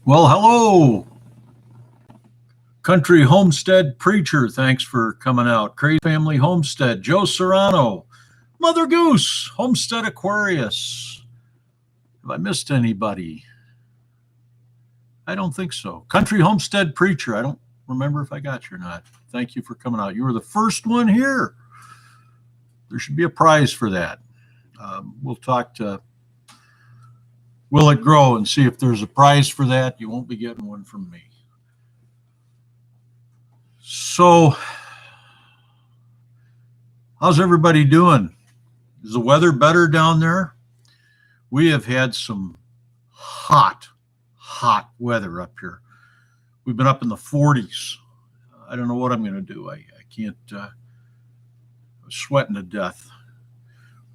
Well, hello, Country Homestead Preacher. Thanks for coming out. Crazy Family Homestead, Joe Serrano, Mother Goose, Homestead Aquarius. Have I missed anybody? I don't think so. Country Homestead Preacher. I don't remember if I got you or not. Thank you for coming out. You were the first one here. There should be a prize for that. We'll talk to Will It Grow and see if there's a prize for that. You won't be getting one from me. So, how's everybody doing? Is the weather better down there? We have had some hot weather up here. We've been up in the 40s. I don't know what I'm going to do. I can't, I'm sweating to death.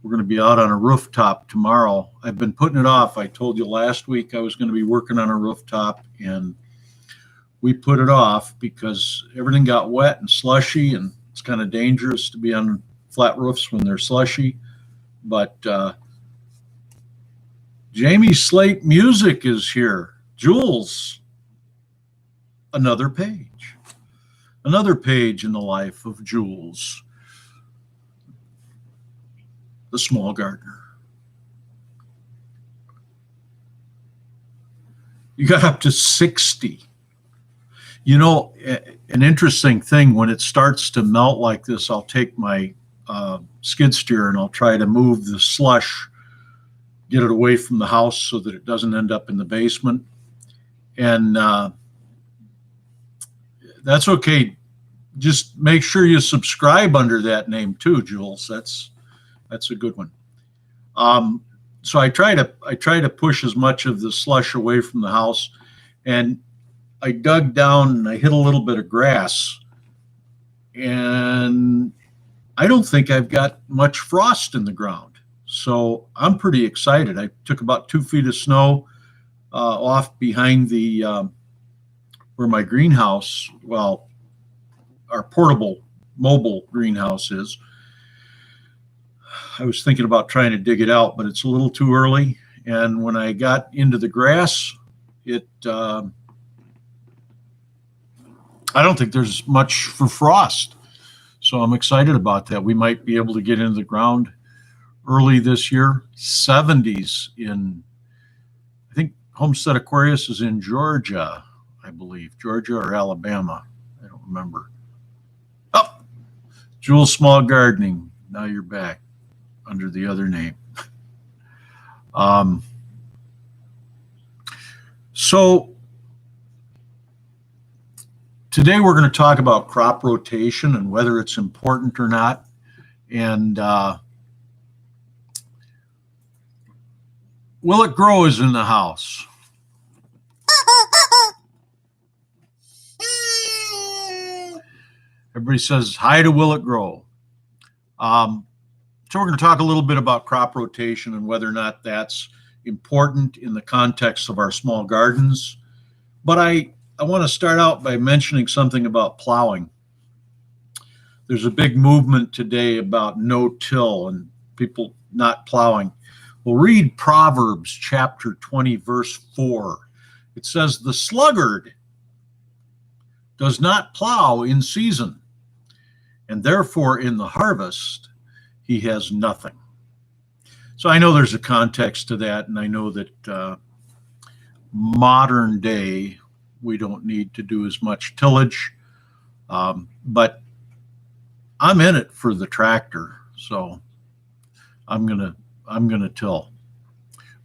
We're going to be out on a rooftop tomorrow. I've been putting it off. I told you last week I was going to be working on a rooftop, and we put it off because everything got wet and slushy, and it's kind of dangerous to be on flat roofs when they're slushy. But Jamie Slate Music is here. Jules, another page in the life of Jules, the small gardener. You got up to 60. You know, an interesting thing, when it starts to melt like this, I'll take my skid steer and I'll try to move the slush, get it away from the house so that it doesn't end up in the basement. And that's okay. Just make sure you subscribe under that name too, Jules. That's a good one. So I try to push as much of the slush away from the house, and I dug down and I hit a little bit of grass, and I don't think I've got much frost in the ground. So I'm pretty excited. I took about 2 feet of snow off behind the where my greenhouse, well, our portable mobile greenhouse is. I was thinking about trying to dig it out, but it's a little too early. And when I got into the grass, I don't think there's much for frost. So I'm excited about that. We might be able to get into the ground early this year. 70s in, I think Homestead Aquarius is in Georgia, I believe. Georgia or Alabama. I don't remember. Oh, Jules Small Gardening. Now you're back under the other name. So today we're going to talk about crop rotation and whether it's important or not. And Will It Grow is in the house. Everybody says hi to Will It Grow. So we're going to talk a little bit about crop rotation and whether or not that's important in the context of our small gardens. But I want to start out by mentioning something about plowing. There's a big movement today about no-till and people not plowing. Well, read Proverbs chapter 20, verse 4. It says, "The sluggard does not plow in season, and therefore in the harvest he has nothing." So I know there's a context to that, and I know that modern day we don't need to do as much tillage, but I'm in it for the tractor, so I'm gonna till.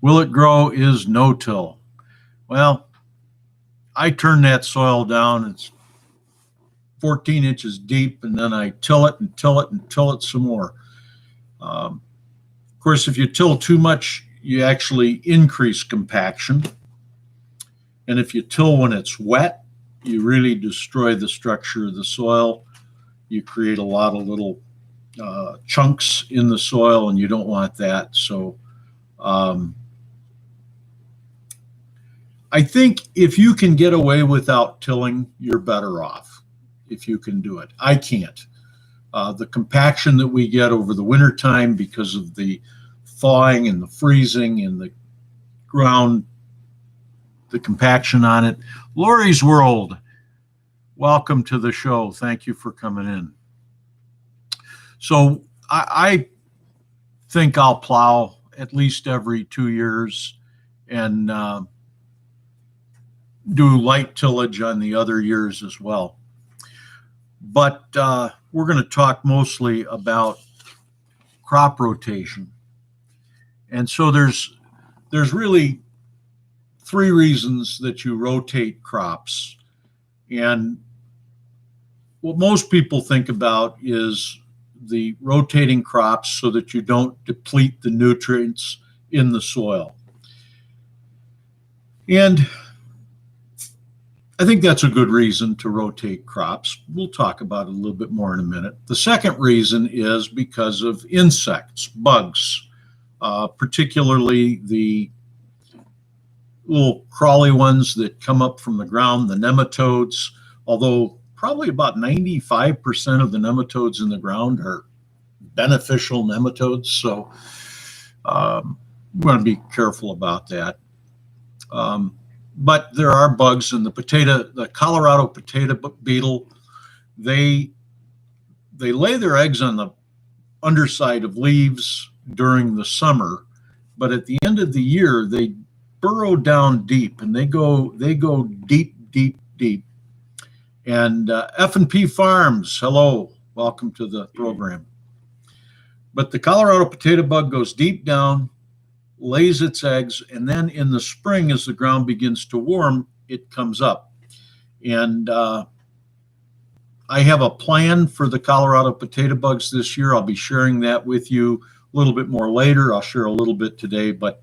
Will It Grow is no till. Well, I turn that soil down. It's 14 inches deep, and then I till it and till it and till it some more. Of course, if you till too much, you actually increase compaction. And if you till when it's wet, you really destroy the structure of the soil. You create a lot of little chunks in the soil, and you don't want that. So I think if you can get away without tilling, you're better off if you can do it. I can't. The compaction that we get over the wintertime because of the thawing and the freezing and the ground, the compaction on it. Lori's World, welcome to the show. Thank you for coming in. So I think I'll plow at least every 2 years and do light tillage on the other years as well. But we're going to talk mostly about crop rotation. And so there's really 3 reasons that you rotate crops. And what most people think about is the rotating crops so that you don't deplete the nutrients in the soil. And I think that's a good reason to rotate crops. We'll talk about it a little bit more in a minute. The second reason is because of insects, bugs, particularly the little crawly ones that come up from the ground, the nematodes, although probably about 95% of the nematodes in the ground are beneficial nematodes. So we want to be careful about that. But there are bugs in the Colorado potato beetle. They lay their eggs on the underside of leaves during the summer, but at the end of the year, they burrow down deep, and they go deep, deep, deep. And F&P Farms, hello, welcome to the program. But the Colorado potato bug goes deep down, lays its eggs, and then in the spring, as the ground begins to warm, it comes up. And I have a plan for the Colorado potato bugs this year. I'll be sharing that with you a little bit more later. I'll share a little bit today, but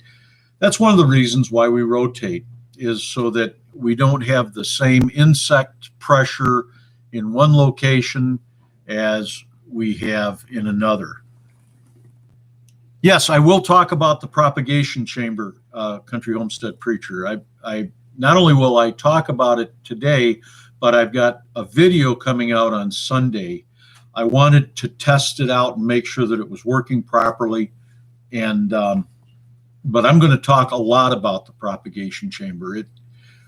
that's one of the reasons why we rotate, is so that we don't have the same insect pressure in one location as we have in another. Yes, I will talk about the propagation chamber, Country Homestead Preacher. I not only will I talk about it today, but I've got a video coming out on Sunday. I wanted to test it out and make sure that it was working properly, and but I'm going to talk a lot about the propagation chamber. It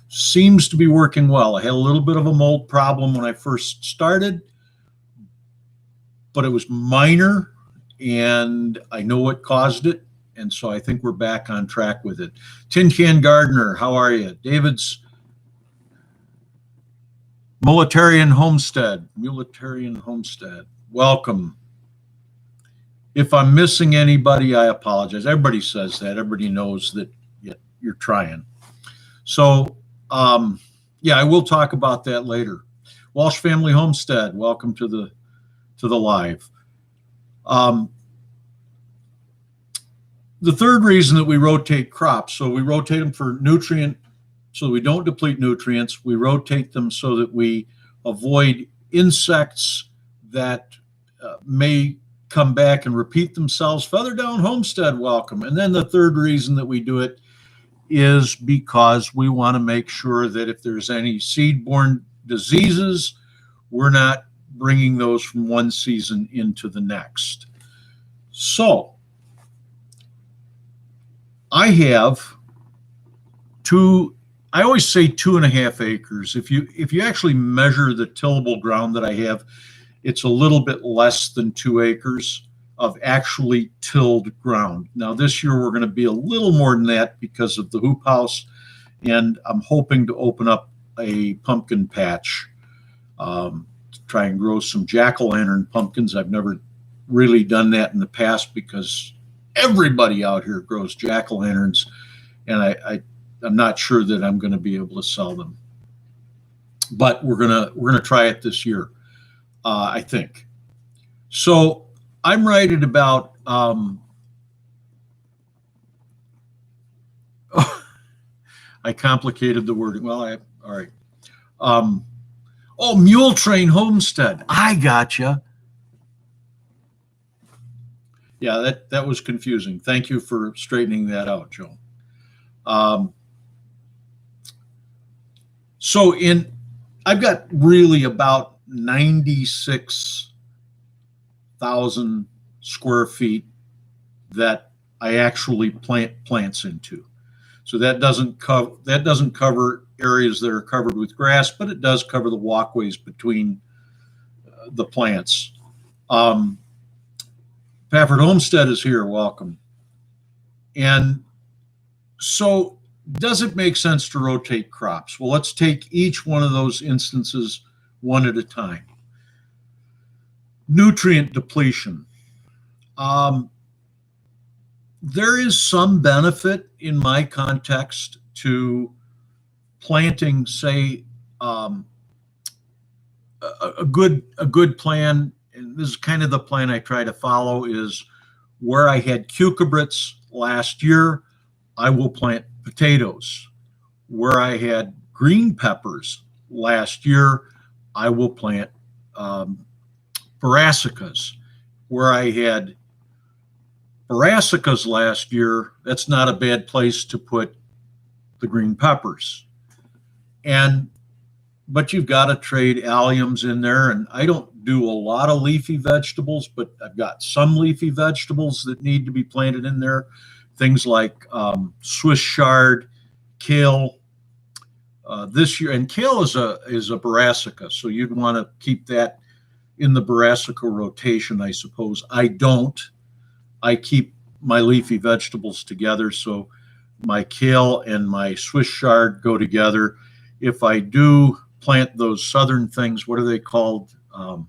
seems to be working well. I had a little bit of a mold problem when I first started, but it was minor, and I know what caused it, and so I think we're back on track with it. Tin Can Gardener, how are you? David's Militarian Homestead, welcome. If I'm missing anybody, I apologize. Everybody says that. Everybody knows that you're trying. So, yeah, I will talk about that later. Walsh Family Homestead, welcome to the live. The third reason that we rotate crops, so we rotate them for nutrient, so we don't deplete nutrients. We rotate them so that we avoid insects that may come back and repeat themselves. Feather Down Homestead, welcome. And then the third reason that we do it is because we want to make sure that if there's any seed-borne diseases, we're not bringing those from one season into the next. So I have I always say 2.5 acres. If you actually measure the tillable ground that I have, it's a little bit less than 2 acres of actually tilled ground. Now this year we're going to be a little more than that because of the hoop house, and I'm hoping to open up a pumpkin patch to try and grow some jack-o'-lantern pumpkins. I've never really done that in the past because everybody out here grows jack-o'-lanterns, and I'm not sure that I'm going to be able to sell them. But we're gonna try it this year, I think. So I'm right at about I complicated the wording. Well, all right. Mule Train Homestead. I gotcha. Yeah, that was confusing. Thank you for straightening that out, Joe. So I've got really about 96,000 square feet that I actually plant plants into. So that doesn't cover areas that are covered with grass, but it does cover the walkways between the plants. Pafford Homestead is here. Welcome. And so, does it make sense to rotate crops? Well, let's take each one of those instances one at a time. Nutrient depletion. There is some benefit in my context to planting, say, a good plan, and this is kind of the plan I try to follow, is where I had cucurbits last year, I will plant potatoes. Where I had green peppers last year, I will plant brassicas. Where I had brassicas last year, that's not a bad place to put the green peppers. But you've got to trade alliums in there, and I don't do a lot of leafy vegetables, but I've got some leafy vegetables that need to be planted in there. Things like Swiss chard, kale. This year, and kale is a brassica, so you'd want to keep that in the brassica rotation, I suppose. I don't. I keep my leafy vegetables together, so my kale and my Swiss chard go together. If I do plant those southern things, what are they called? What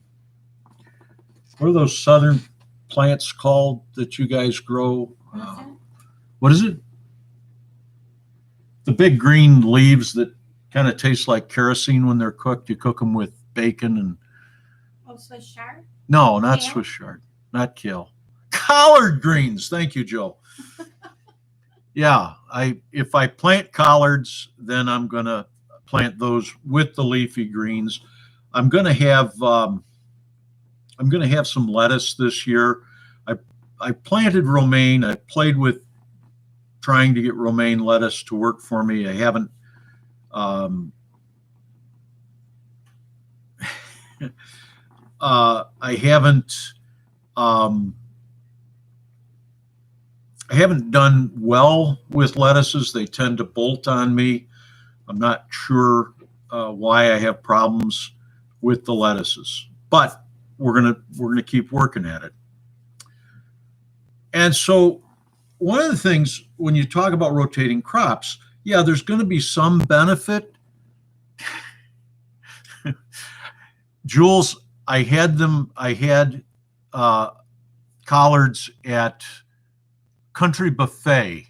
are those southern plants called that you guys grow? What is it? The big green leaves that kind of taste like kerosene when they're cooked. You cook them with bacon and. Oh, Swiss chard? No, not kale? Swiss chard, not kale. Collard greens. Thank you, Joe. Yeah, if I plant collards, then I'm gonna plant those with the leafy greens. I'm gonna have some lettuce this year. I planted romaine. I played with trying to get romaine lettuce to work for me. I haven't. I haven't done well with lettuces. They tend to bolt on me. I'm not sure why I have problems with the lettuces, but we're gonna keep working at it. And so, one of the things when you talk about rotating crops, yeah, there's going to be some benefit. Jules, I had collards at Country Buffet,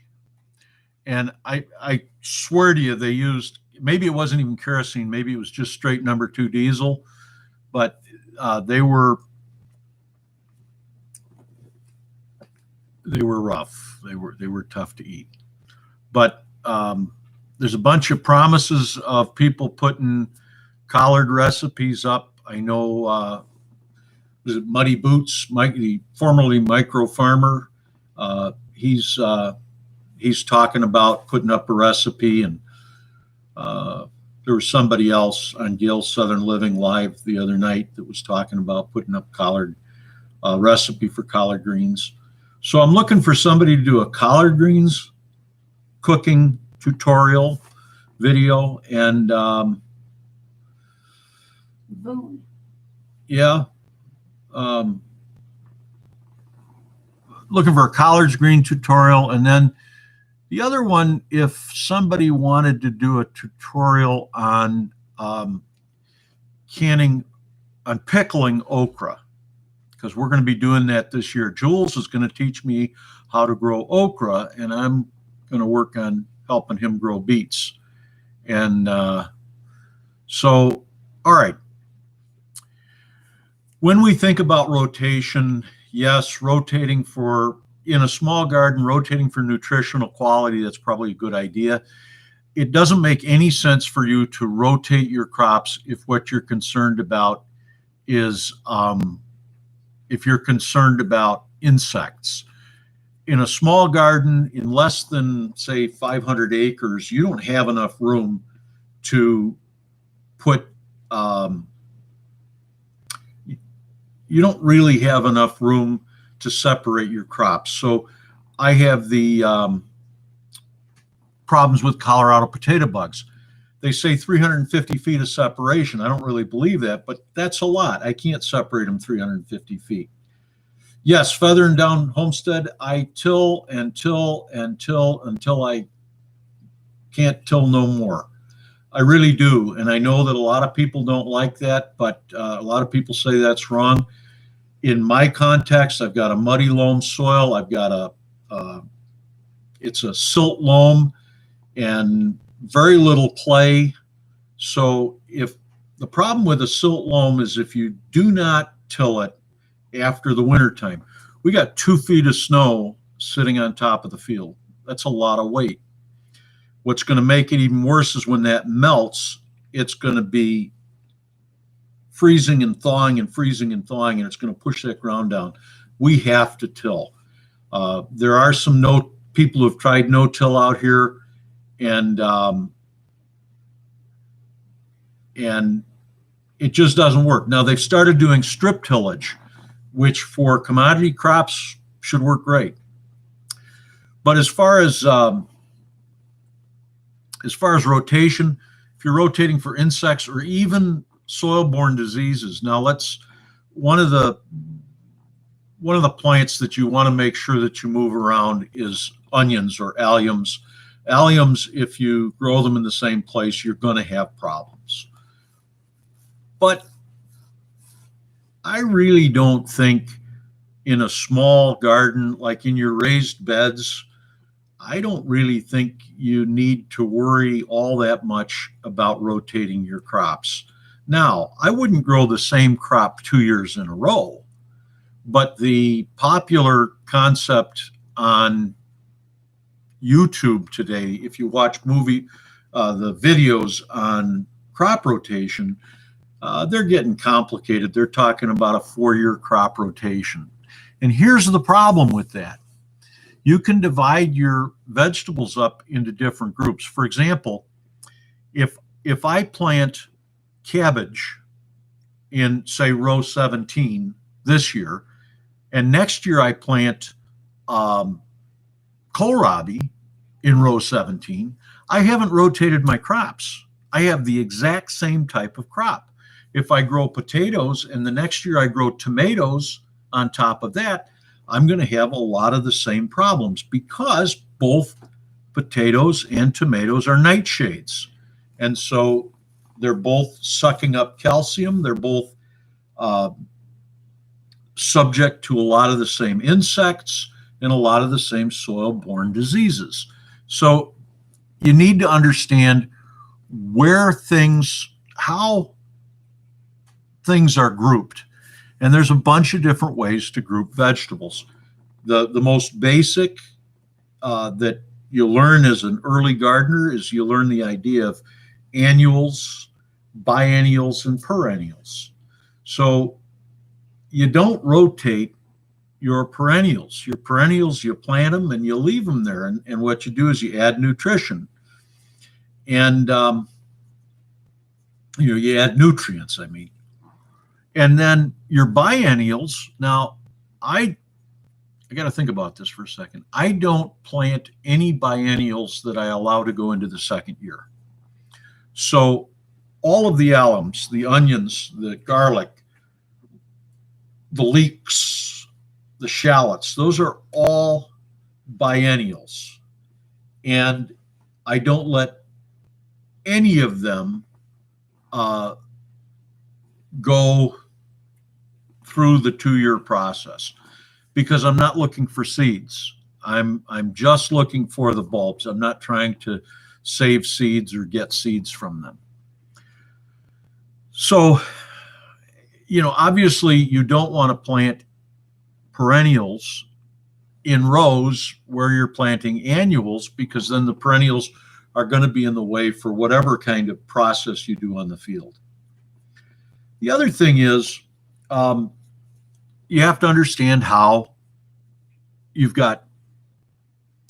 and I swear to you, they used, maybe it wasn't even kerosene, maybe it was just straight number 2 diesel, but they were rough. They were tough to eat. But there's a bunch of promises of people putting collard recipes up. I know was it Muddy Boots, Mike, the formerly Micro Farmer. He's talking about putting up a recipe, and there was somebody else on Gail's Southern Living Live the other night that was talking about putting up collard recipe for collard greens. So I'm looking for somebody to do a collard greens cooking tutorial video, and boom. Yeah. Looking for a collard green tutorial, and then the other one, if somebody wanted to do a tutorial on pickling okra, because we're going to be doing that this year. Jules is going to teach me how to grow okra, and I'm going to work on helping him grow beets. And so, all right. When we think about rotation, yes, rotating in a small garden, rotating for nutritional quality, that's probably a good idea. It doesn't make any sense for you to rotate your crops if what you're concerned about is if you're concerned about insects. In a small garden, in less than, say, 500 acres, you don't have enough room to put, you don't really have enough room to separate your crops. So I have the problems with Colorado potato bugs. They say 350 feet of separation. I don't really believe that, but that's a lot. I can't separate them 350 feet. Yes, feather and down homestead, I till and till and till until I can't till no more. I really do. And I know that a lot of people don't like that, but a lot of people say that's wrong. In my context, I've got a muddy loam soil. I've got it's a silt loam and very little clay. So if the problem with a silt loam is if you do not till it after the wintertime, we got 2 feet of snow sitting on top of the field. That's a lot of weight. What's going to make it even worse is when that melts, it's going to be freezing and thawing and freezing and thawing, and it's going to push that ground down. We have to till. There are some people who've tried no-till out here, and it just doesn't work. Now they've started doing strip tillage, which for commodity crops should work great. But as far as rotation, if you're rotating for insects or even soil-borne diseases, now one of the plants that you want to make sure that you move around is onions or alliums. Alliums, if you grow them in the same place, you're going to have problems. But I really don't think in a small garden, like in your raised beds, I don't really think you need to worry all that much about rotating your crops. Now, I wouldn't grow the same crop 2 years in a row, but the popular concept on YouTube today, if you watch the videos on crop rotation, they're getting complicated. They're talking about a 4-year crop rotation. And here's the problem with that. You can divide your vegetables up into different groups. For example, if I plant cabbage in, say, row 17 this year, and next year I plant kohlrabi in row 17, I haven't rotated my crops. I have the exact same type of crop. If I grow potatoes and the next year I grow tomatoes on top of that, I'm going to have a lot of the same problems because both potatoes and tomatoes are nightshades. And so they're both sucking up calcium. They're both subject to a lot of the same insects and a lot of the same soil-borne diseases. So you need to understand how things are grouped. And there's a bunch of different ways to group vegetables. The most basic that you learn as an early gardener is you learn the idea of annuals, biennials, and perennials. So you don't rotate your perennials. Your perennials, you plant them and you leave them there. And what you do is you add nutrition. And, you add nutrients, I mean. And then your biennials, now I got to think about this for a second. I don't plant any biennials that I allow to go into the second year. So all of the alliums, the onions, the garlic, the leeks, the shallots, those are all biennials. And I don't let any of them go through the 2-year process because I'm not looking for seeds. I'm just looking for the bulbs. I'm not trying to save seeds or get seeds from them. So, obviously you don't want to plant perennials in rows where you're planting annuals because then the perennials are going to be in the way for whatever kind of process you do on the field. The other thing is you have to understand how you've got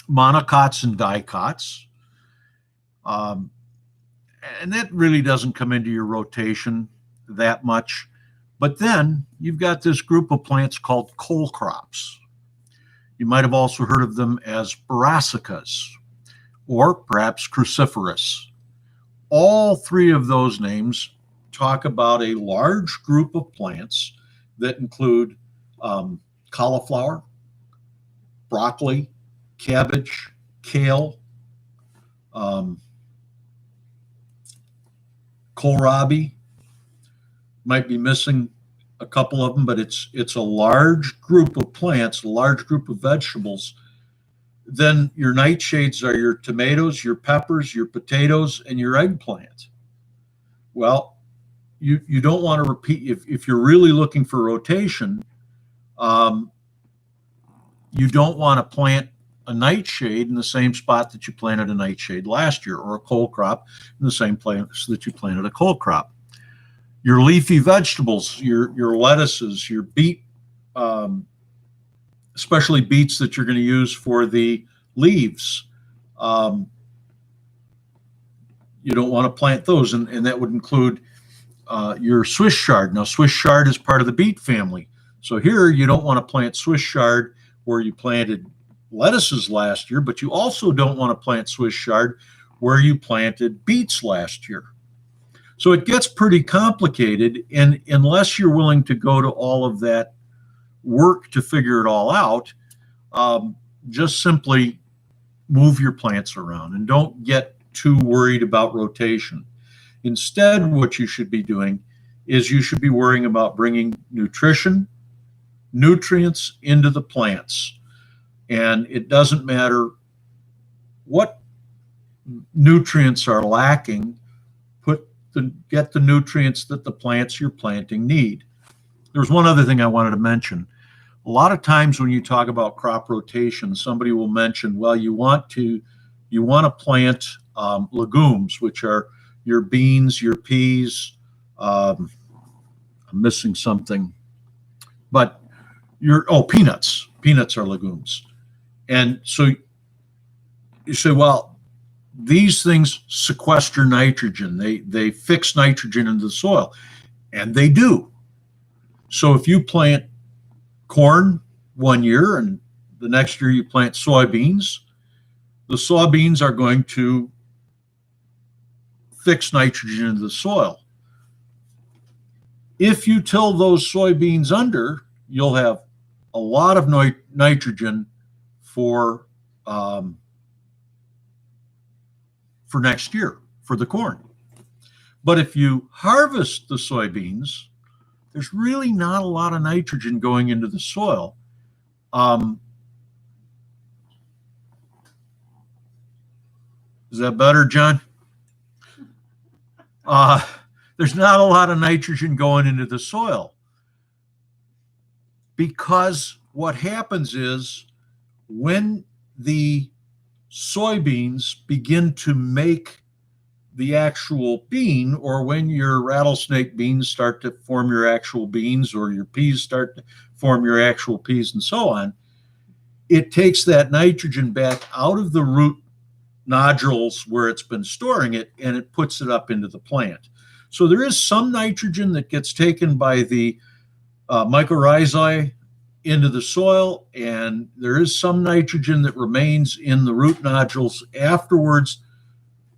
monocots and dicots. And that really doesn't come into your rotation that much. But then you've got this group of plants called cole crops. You might have also heard of them as brassicas or perhaps cruciferous. All three of those names talk about a large group of plants that include cauliflower, broccoli, cabbage, kale, kohlrabi. Might be missing a couple of them, but it's a large group of plants, a large group of vegetables. Then your nightshades are your tomatoes, your peppers, your potatoes, and your eggplant. Well, you don't want to repeat if you're really looking for rotation. You don't want to plant a nightshade in the same spot that you planted a nightshade last year, or a cole crop in the same place that you planted a cole crop. Your leafy vegetables, your lettuces, your beet, especially beets that you're going to use for the leaves. You don't want to plant those, and that would include your Swiss chard. Now, Swiss chard is part of the beet family. So here you don't want to plant Swiss chard where you planted lettuces last year, but you also don't want to plant Swiss chard where you planted beets last year. So it gets pretty complicated, and unless you're willing to go to all of that work to figure it all out, just simply move your plants around and don't get too worried about rotation. Instead, what you should be doing is you should be worrying about bringing nutrition, nutrients into the plants. And it doesn't matter what nutrients are lacking, get the nutrients that the plants you're planting need. There's one other thing I wanted to mention. A lot of times when you talk about crop rotation, somebody will mention, well, you want to plant legumes, which are your beans, your peas. I'm missing something, but peanuts. Peanuts are legumes. And so you say, well, these things sequester nitrogen. They fix nitrogen into the soil, and they do. So if you plant corn one year and the next year you plant soybeans, the soybeans are going to fix nitrogen into the soil. If you till those soybeans under, you'll have a lot of nitrogen for next year for the corn. But if you harvest the soybeans, there's really not a lot of nitrogen going into the soil. Is that better, John? There's not a lot of nitrogen going into the soil, because what happens is when the soybeans begin to make the actual bean, or when your rattlesnake beans start to form your actual beans, or your peas start to form your actual peas, and so on, it takes that nitrogen back out of the root nodules where it's been storing it, and it puts it up into the plant. So there is some nitrogen that gets taken by the mycorrhizae into the soil, and there is some nitrogen that remains in the root nodules afterwards,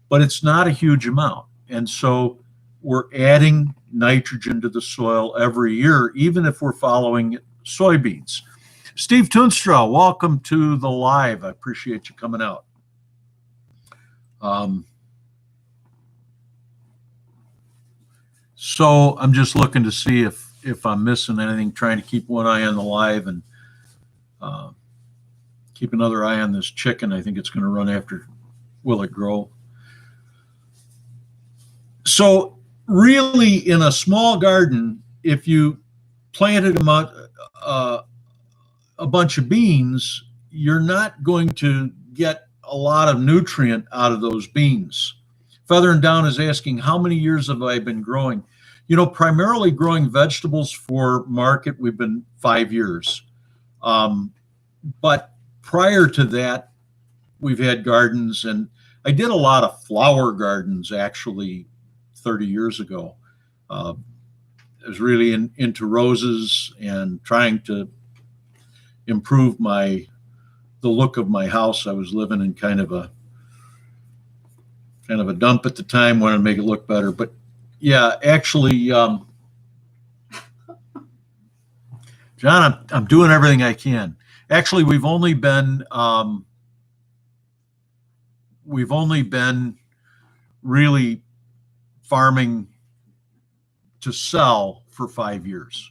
but it's not a huge amount. And so we're adding nitrogen to the soil every year, even if we're following soybeans. Steve Toonstra, welcome to the live. I appreciate you coming out. So I'm just looking to see if I'm missing anything, trying to keep one eye on the live and keep another eye on this chicken. I think it's going to run after Will It Grow. So really, in a small garden, if you planted a bunch of beans, you're not going to get a lot of nutrient out of those beans. Feather and Down is asking, how many years have I been growing? You know, primarily growing vegetables for market, we've been 5 years. But prior to that, we've had gardens, and I did a lot of flower gardens actually 30 years ago. I was really into roses and trying to improve the look of my house. I was living in kind of a kind of a dump at the time, wanted to make it look better. But yeah, actually, John, I'm doing everything I can. Actually, we've only been really farming to sell for 5 years.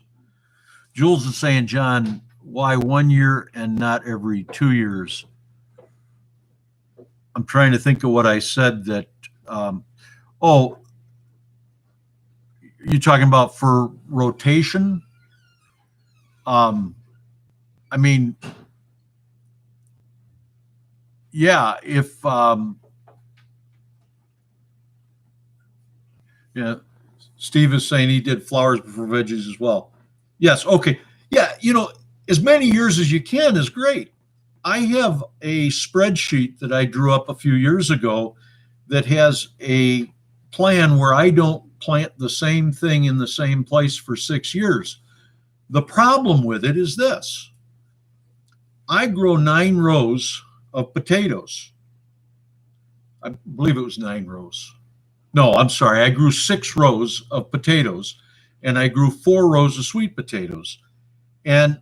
Jules is saying, John, why 1 year and not every 2 years? I'm trying to think of what I said that, oh, you're talking about for rotation? I mean, yeah, if, yeah, Steve is saying he did flowers before veggies as well. Yes, okay. Yeah, as many years as you can is great. I have a spreadsheet that I drew up a few years ago that has a plan where I don't plant the same thing in the same place for 6 years. The problem with it is this. I grow 9 rows of potatoes. I believe it was 9 rows. No, I'm sorry. I grew 6 rows of potatoes, and I grew 4 rows of sweet potatoes. And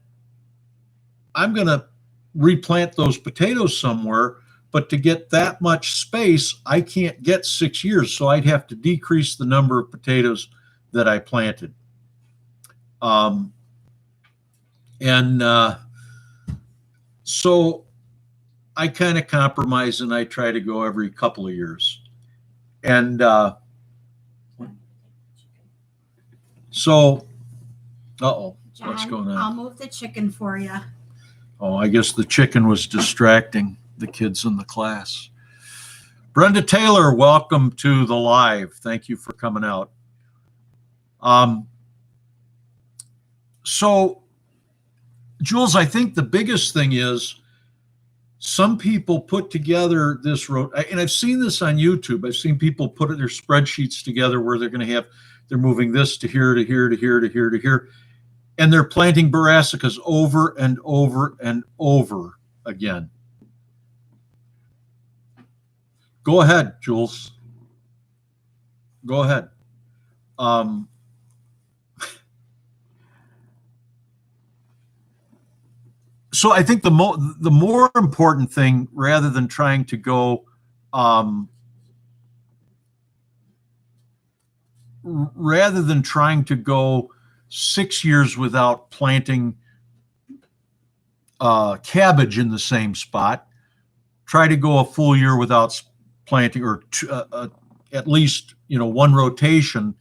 I'm going to replant those potatoes somewhere, but to get that much space, I can't get 6 years. So I'd have to decrease the number of potatoes that I planted. So I kind of compromise and I try to go every couple of years. And so, what's John, going on? I'll move the chicken for you. Oh, I guess the chicken was distracting the kids in the class. Brenda Taylor, welcome to the live. Thank you for coming out. So, Jules, I think the biggest thing is some people put together this road, and I've seen this on YouTube. I've seen people put their spreadsheets together where they're moving this to here, to here, to here, to here, to here. And they're planting brassicas over and over and over again. Go ahead, Jules. Go ahead. So I think the more important thing, rather than trying to go, rather than trying to go 6 years without planting cabbage in the same spot, try to go a full year without planting, or at least one rotation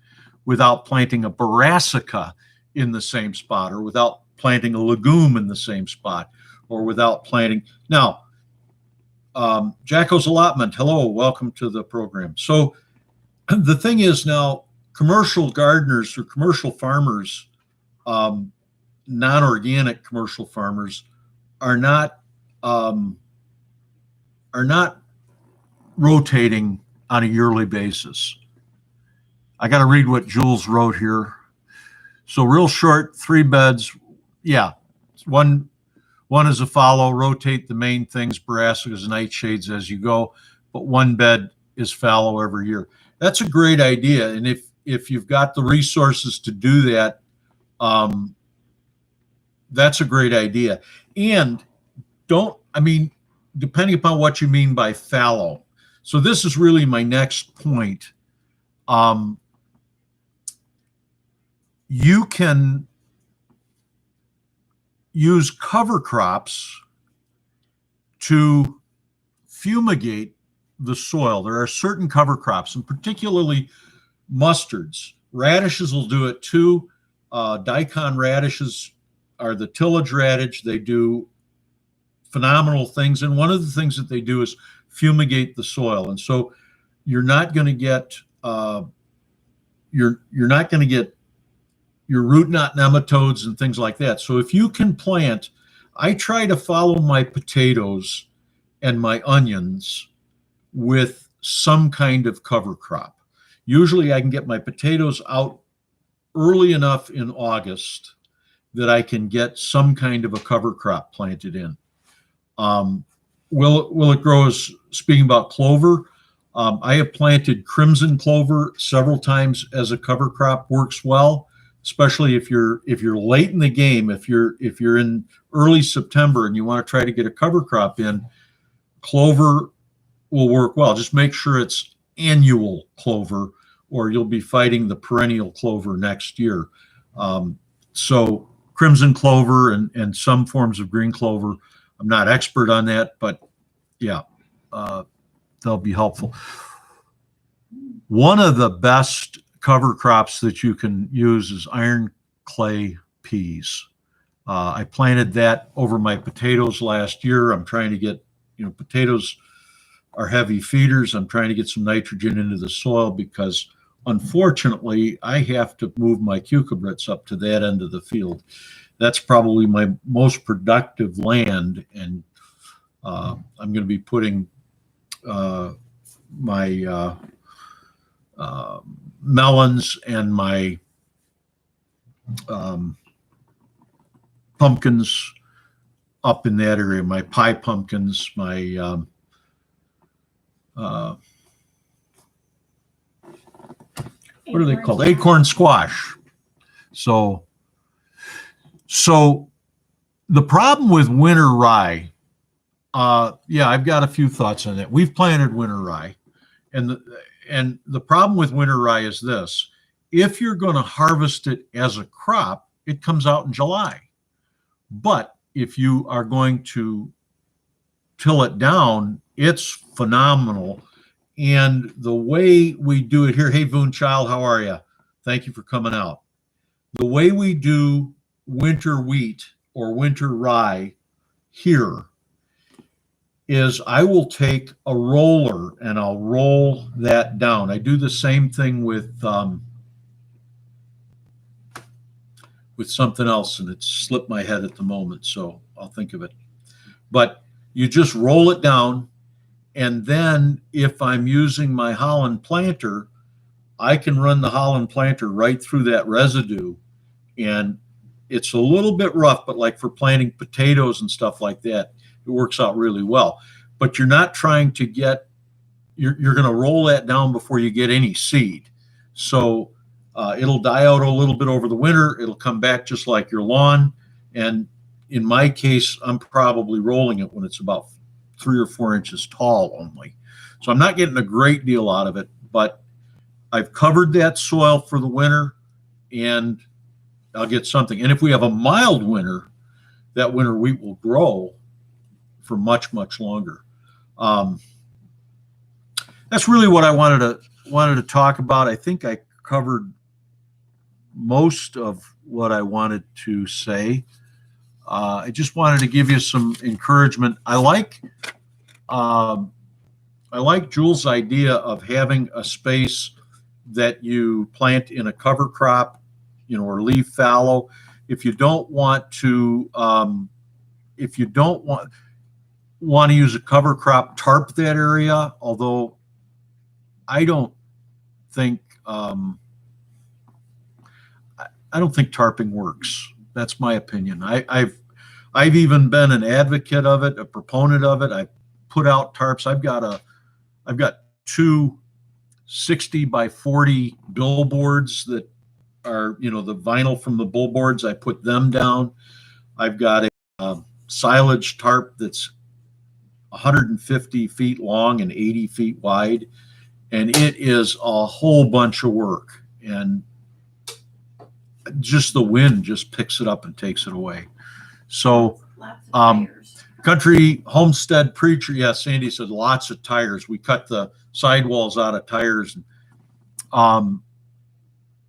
without planting a brassica in the same spot, or without planting a legume in the same spot, or without planting. Now, Jacko's Allotment, hello, welcome to the program. So the thing is now, commercial gardeners or commercial farmers, non-organic commercial farmers, are not rotating on a yearly basis. I got to read what Jules wrote here. So real short, 3 beds. Yeah, one is a follow, rotate the main things, brassicas, nightshades as you go, but 1 bed is fallow every year. That's a great idea, and if you've got the resources to do that, that's a great idea. And depending upon what you mean by fallow. So this is really my next point. You can use cover crops to fumigate the soil. There are certain cover crops, and particularly mustards. Radishes will do it too. Daikon radishes are the tillage radish. They do phenomenal things, and one of the things that they do is fumigate the soil. And so you're not going to get you're not going to get your root knot nematodes and things like that. So if you can plant, I try to follow my potatoes and my onions with some kind of cover crop. Usually I can get my potatoes out early enough in August that I can get some kind of a cover crop planted in. Will it grow, as speaking about clover? I have planted crimson clover several times as a cover crop. Works well, especially if you're late in the game. If you're in early September and you want to try to get a cover crop in, clover will work well. Just make sure it's annual clover, or you'll be fighting the perennial clover next year. So crimson clover and some forms of green clover. I'm not expert on that, but yeah, they'll be helpful. One of the best cover crops that you can use is iron clay peas. I planted that over my potatoes last year. I'm trying to get, potatoes are heavy feeders. I'm trying to get some nitrogen into the soil because unfortunately I have to move my cucurbits up to that end of the field. That's probably my most productive land, and I'm going to be putting my melons and my pumpkins up in that area, my pie pumpkins, my what are they called? Acorn squash. So the problem with winter rye, yeah, I've got a few thoughts on that. We've planted winter rye, and the problem with winter rye is this: if you're going to harvest it as a crop, it comes out in July. But if you are going to till it down, it's phenomenal. And the way we do it here, hey, Voon Child, how are you? Thank you for coming out. The way we do winter wheat or winter rye here is I will take a roller and I'll roll that down. I do the same thing with something else, and it's slipped my head at the moment, so I'll think of it. But you just roll it down, and then if I'm using my Holland planter, I can run the Holland planter right through that residue, and it's a little bit rough, but like for planting potatoes and stuff like that, it works out really well. But you're not trying to get, you're going to roll that down before you get any seed. So it'll die out a little bit over the winter. It'll come back just like your lawn. And in my case, I'm probably rolling it when it's about 3 or 4 inches tall only. So I'm not getting a great deal out of it, but I've covered that soil for the winter and I'll get something. And if we have a mild winter, that winter wheat will grow for much, much longer. That's really what I wanted to talk about. I think I covered most of what I wanted to say. I just wanted to give you some encouragement. I like Jules' idea of having a space that you plant in a cover crop, or leave fallow. If you don't want to, want to use a cover crop, tarp that area. Although I don't think tarping works. That's my opinion. I've even been an advocate of it, a proponent of it. I put out tarps. I've got 2 60 by 40 billboards that are, the vinyl from the billboards. I put them down. I've got a silage tarp that's 150 feet long and 80 feet wide, and it is a whole bunch of work. And just the wind just picks it up and takes it away. So, Country Homestead Preacher, yeah, Sandy said lots of tires. We cut the sidewalls out of tires.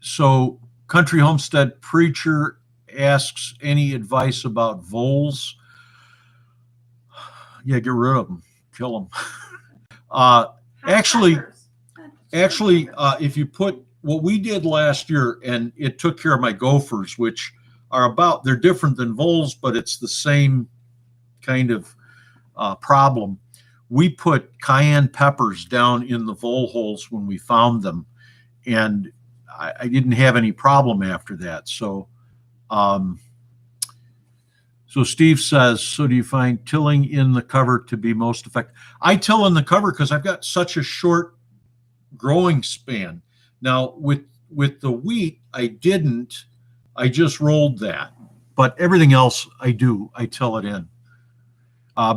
So Country Homestead Preacher asks any advice about voles. Yeah, get rid of them, kill them. Actually, if you put what we did last year, and it took care of my gophers, which are they're different than voles, but it's the same kind of problem. We put cayenne peppers down in the vole holes when we found them, and I didn't have any problem after that. So So Steve says, so do you find tilling in the cover to be most effective? I till in the cover because I've got such a short growing span. Now with the wheat, I didn't. I just rolled that. But everything else I do. I till it in.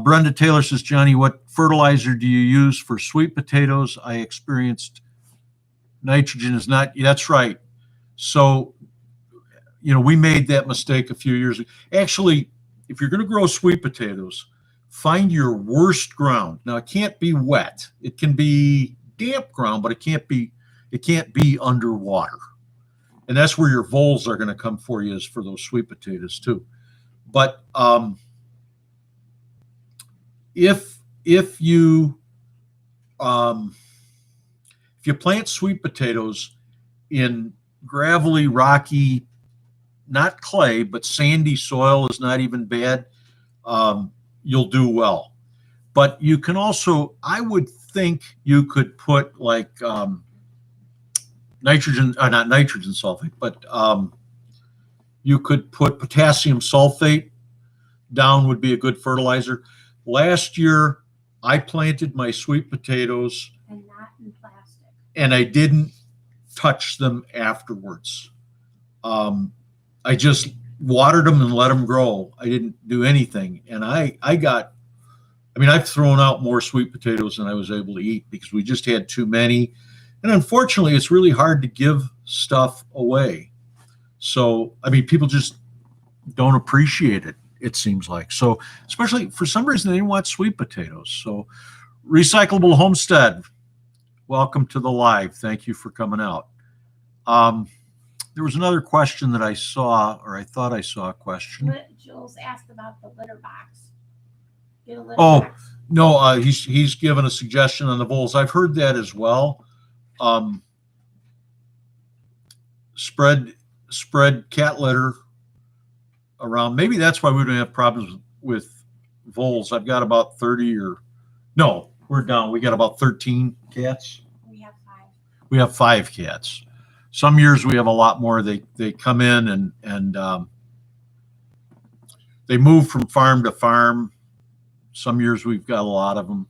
Brenda Taylor says, Johnny, what fertilizer do you use for sweet potatoes? I experienced nitrogen is not. That's right. So, we made that mistake a few years ago. Actually, if you're going to grow sweet potatoes, find your worst ground. Now, it can't be wet. It can be damp ground, but it can't be underwater. And that's where your voles are going to come for you, is for those sweet potatoes too. But if you plant sweet potatoes in gravelly, rocky, not clay, but sandy soil is not even bad, you'll do well. But you can also, I would think you could put like nitrogen, not nitrogen sulfate, but you could put potassium sulfate down, would be a good fertilizer. Last year, I planted my sweet potatoes And not in plastic. and I didn't touch them afterwards. I just watered them and let them grow. I didn't do anything. And I've thrown out more sweet potatoes than I was able to eat because we just had too many. And unfortunately, it's really hard to give stuff away. So, people just don't appreciate it, it seems like. So, especially for some reason, they didn't want sweet potatoes. So, Recyclable Homestead, welcome to the live. Thank you for coming out. There was another question that I saw, or I thought I saw a question. Jules asked about the litter box. Get a litter Oh, box. no, he's given a suggestion on the voles. I've heard that as well. Spread cat litter around. Maybe that's why we don't have problems with voles. I've got about 30 no, we're down. We got about 13 cats. We have 5. We have 5 cats. Some years we have a lot more. They come in and they move from farm to farm. Some years we've got a lot of them.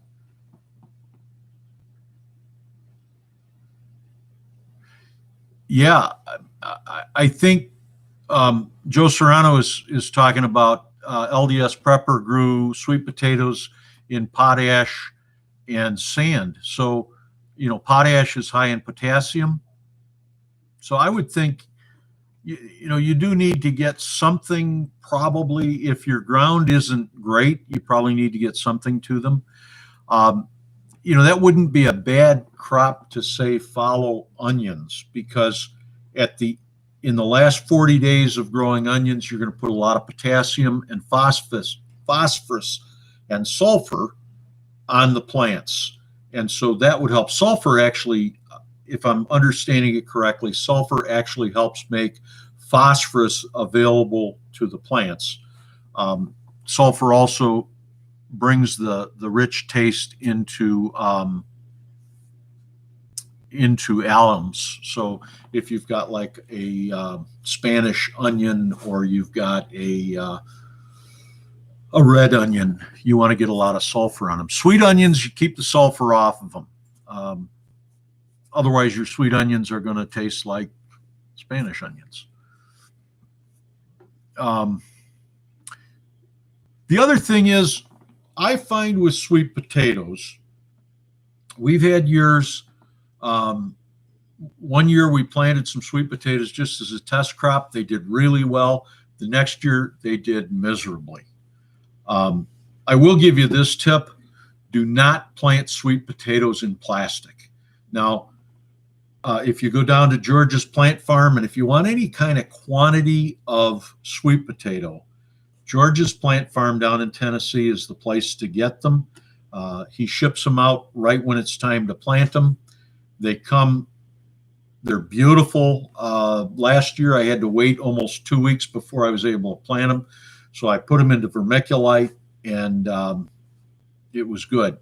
Yeah, I think Joe Serrano is talking about LDS Prepper grew sweet potatoes in potash and sand. So, potash is high in potassium. So I would think, you do need to get something, probably. If your ground isn't great, you probably need to get something to them. That wouldn't be a bad crop to say follow onions, because in the last 40 days of growing onions, you're going to put a lot of potassium and phosphorus and sulfur on the plants. And so that would help. Sulfur actually, if I'm understanding it correctly, sulfur actually helps make phosphorus available to the plants. Sulfur also brings the rich taste into alums. So if you've got like a Spanish onion, or you've got a red onion, you want to get a lot of sulfur on them. Sweet onions, you keep the sulfur off of them. Otherwise, your sweet onions are going to taste like Spanish onions. The other thing is, I find with sweet potatoes, we've had years, one year we planted some sweet potatoes just as a test crop. They did really well. The next year, they did miserably. I will give you this tip. Do not plant sweet potatoes in plastic. Now, if you go down to George's plant farm, and if you want any kind of quantity of sweet potato, George's plant farm down in Tennessee is the place to get them. He ships them out right when it's time to plant them. They're beautiful. Last year I had to wait almost 2 weeks before I was able to plant them. So I put them into vermiculite, and it was good.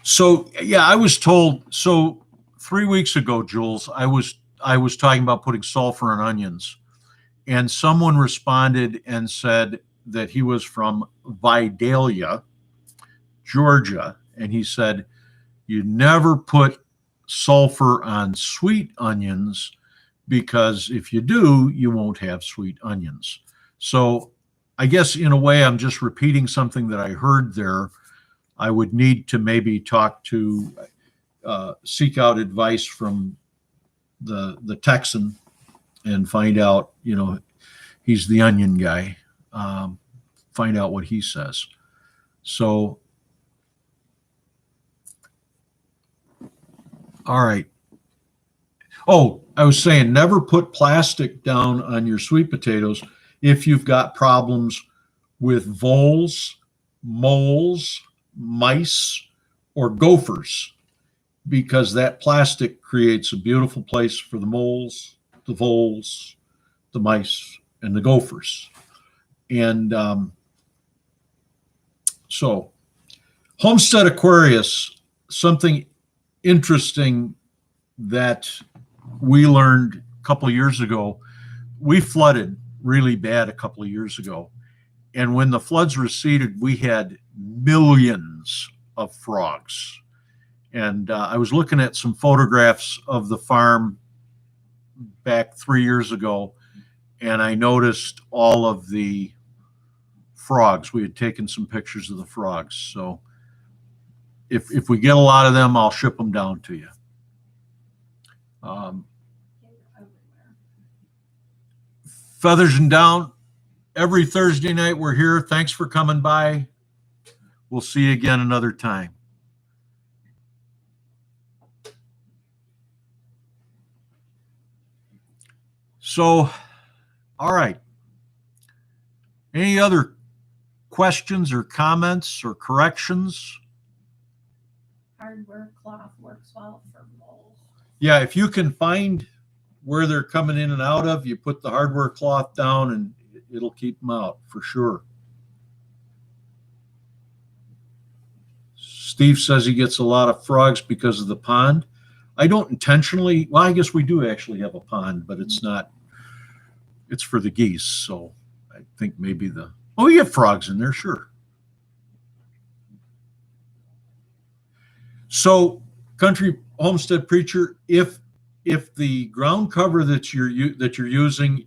So yeah, I was told. So 3 weeks ago, Jules, I was talking about putting sulfur on onions, And someone responded and said that he was from Vidalia, Georgia. And he said, you never put sulfur on sweet onions because if you do, you won't have sweet onions. So I guess in a way, I'm just repeating something that I heard there. I would need to maybe talk to, seek out advice from the Texan and find out, he's the onion guy, find out what he says. So, all right. Oh, I was saying, never put plastic down on your sweet potatoes if you've got problems with voles, moles, mice, or gophers, because that plastic creates a beautiful place for the moles, the voles, the mice, and the gophers. And so, Homestead Aquarius, something interesting that we learned a couple of years ago. We flooded really bad a couple of years ago. And when the floods receded, we had millions of frogs. And I was looking at some photographs of the farm back 3 years ago, and I noticed all of the frogs. We had taken some pictures of the frogs. So if we get a lot of them, I'll ship them down to you. Feathers and Down, every Thursday night we're here. Thanks for coming by. We'll see you again another time. So, all right. Any other questions or comments or corrections? Hardware cloth works well for mold. Yeah, if you can find where they're coming in and out of, you put the hardware cloth down and it'll keep them out for sure. Steve says he gets a lot of frogs because of the pond. I don't intentionally, well, I guess we do actually have a pond, but it's not, it's for the geese. So I think maybe oh, you have frogs in there, sure. So, Country Homestead Preacher, if the ground cover that you're using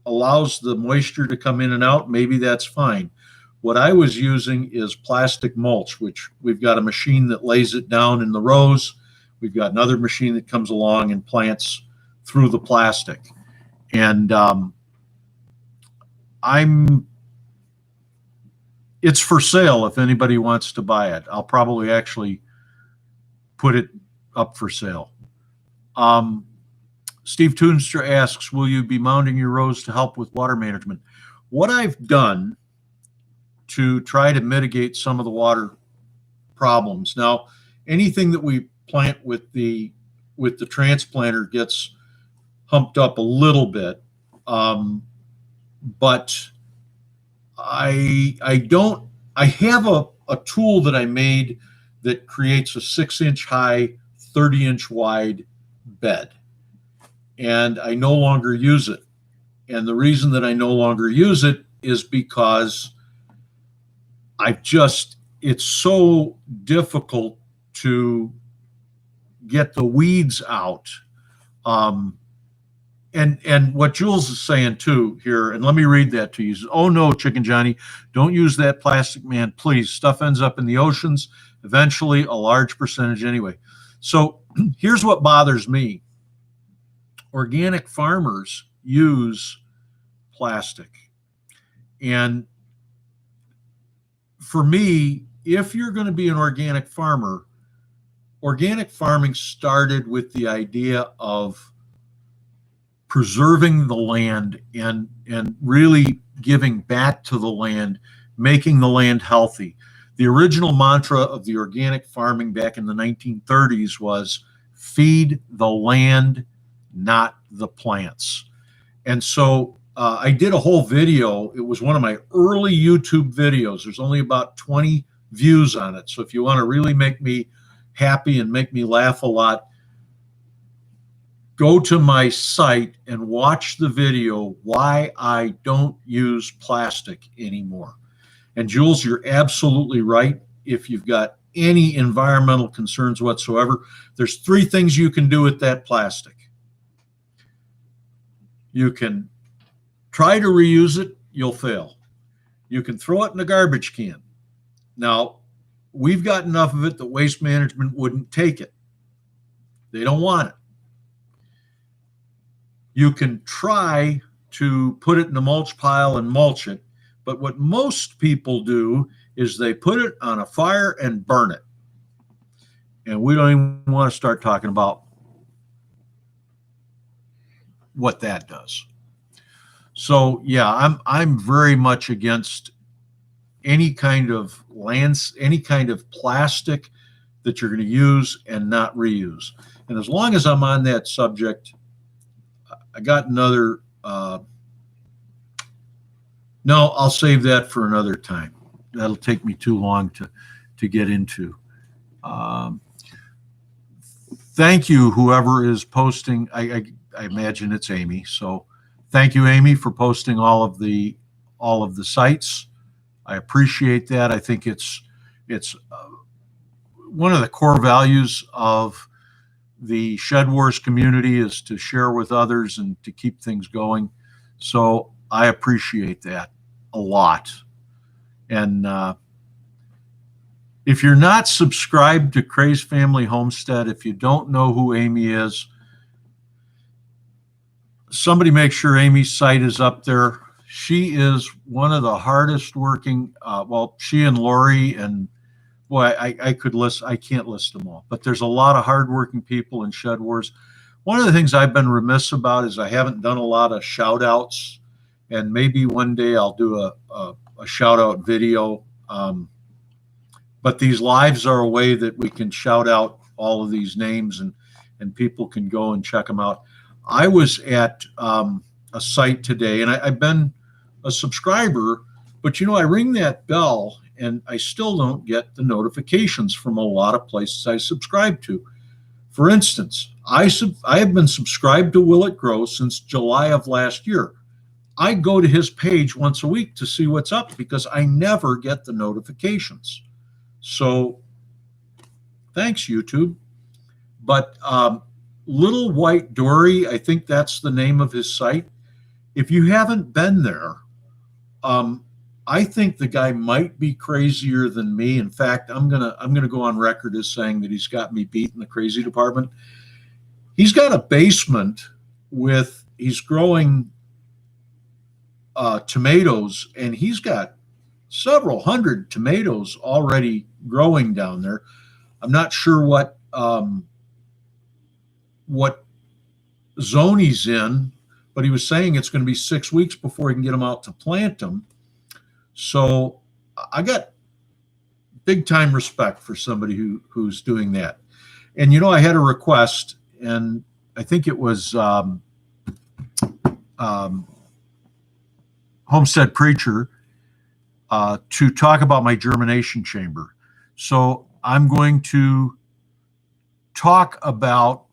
allows the moisture to come in and out, maybe that's fine. What I was using is plastic mulch, which we've got a machine that lays it down in the rows. We've got another machine that comes along and plants through the plastic. And it's for sale if anybody wants to buy it. I'll probably actually put it up for sale. Steve Toonstra asks, will you be mounting your rows to help with water management? What I've done to try to mitigate some of the water problems. Now, anything that we plant with the transplanter gets humped up a little bit, but I have a tool that I made that creates a 6-inch high, 30-inch wide bed, and I no longer use it. And the reason that I no longer use it is because it's so difficult to get the weeds out. And what Jules is saying too here, and let me read that to you. He says, oh no, Chicken Johnny, don't use that plastic, man, please. Stuff ends up in the oceans, eventually, a large percentage anyway. So here's what bothers me. Organic farmers use plastic. And for me, if you're going to be an organic farmer, organic farming started with the idea of preserving the land and really giving back to the land, making the land healthy. The original mantra of the organic farming back in the 1930s was feed the land, not the plants. And so I did a whole video. It was one of my early YouTube videos. There's only about 20 views on it. So if you want to really make me happy and make me laugh a lot, go to my site and watch the video why I don't use plastic anymore. And Jules, you're absolutely right. If you've got any environmental concerns whatsoever, there's three things you can do with that plastic. You can try to reuse it, you'll fail. You can throw it in a garbage can. Now, we've got enough of it that Waste Management wouldn't take it. They don't want it. You can try to put it in a mulch pile and mulch it, but what most people do is they put it on a fire and burn it. And we don't even want to start talking about what that does. So yeah, I'm very much against any kind of plastic that you're going to use and not reuse. And as long as I'm on that subject, I got another. No, I'll save that for another time. That'll take me too long to get into. Thank you, whoever is posting. I imagine it's Amy. So thank you, Amy, for posting all of the sites. I appreciate that. I think it's one of the core values of the Shed Wars community is to share with others and to keep things going. So I appreciate that a lot. And if you're not subscribed to Cray's Family Homestead, if you don't know who Amy is, somebody make sure Amy's site is up there. She is one of the hardest working, she and Lori, and boy, I can't list them all, but there's a lot of hardworking people in Shed Wars. One of the things I've been remiss about is I haven't done a lot of shout outs, and maybe one day I'll do a shout out video. But these lives are a way that we can shout out all of these names and people can go and check them out. I was at a site today, and I've been a subscriber, but I ring that bell and I still don't get the notifications from a lot of places I subscribe to. For instance, I have been subscribed to Will It Grow since July of last year. I go to his page once a week to see what's up because I never get the notifications. So thanks, YouTube. But Little White Dory, I think that's the name of his site. If you haven't been there, I think the guy might be crazier than me. In fact, I'm gonna go on record as saying that he's got me beat in the crazy department. He's got a basement he's growing tomatoes, and he's got several hundred tomatoes already growing down there. I'm not sure what zone he's in, but he was saying it's going to be 6 weeks before he can get them out to plant them. So I got big time respect for somebody who's doing that. And I had a request, and I think it was Homestead Preacher to talk about my germination chamber. So I'm going to talk about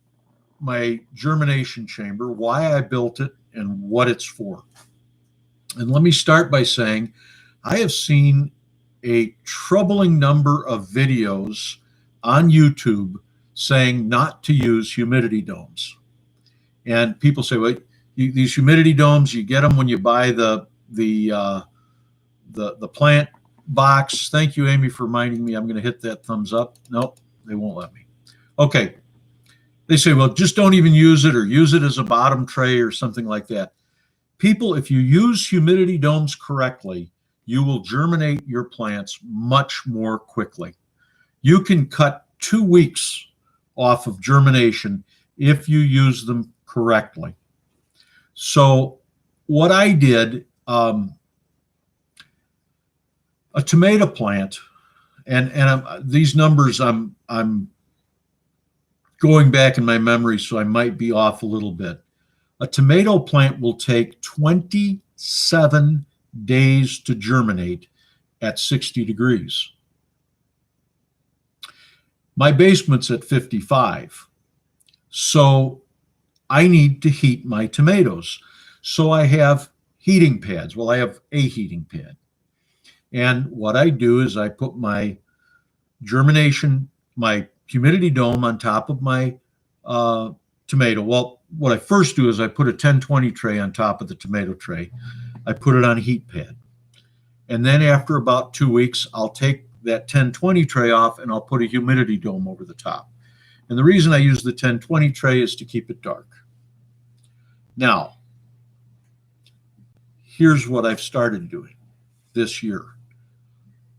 my germination chamber, why I built it, and what it's for. And let me start by saying I have seen a troubling number of videos on YouTube saying not to use humidity domes. And people say, well, these humidity domes, you get them when you buy the plant box. Thank you, Amy, for reminding me. I'm going to hit that thumbs up. Nope, they won't let me. Okay. They say, well, just don't even use it, or use it as a bottom tray or something like that. People, if you use humidity domes correctly, you will germinate your plants much more quickly. You can cut 2 weeks off of germination if you use them correctly. So what I did, a tomato plant, and these numbers I'm going back in my memory, so I might be off a little bit. A tomato plant will take 27 days to germinate at 60 degrees. My basement's at 55. So I need to heat my tomatoes. So I have heating pads. Well, I have a heating pad. And what I do is I put my my humidity dome on top of my tomato. Well, what I first do is I put a 1020 tray on top of the tomato tray. I put it on a heat pad. And then after about 2 weeks, I'll take that 1020 tray off and I'll put a humidity dome over the top. And the reason I use the 1020 tray is to keep it dark. Now, here's what I've started doing this year.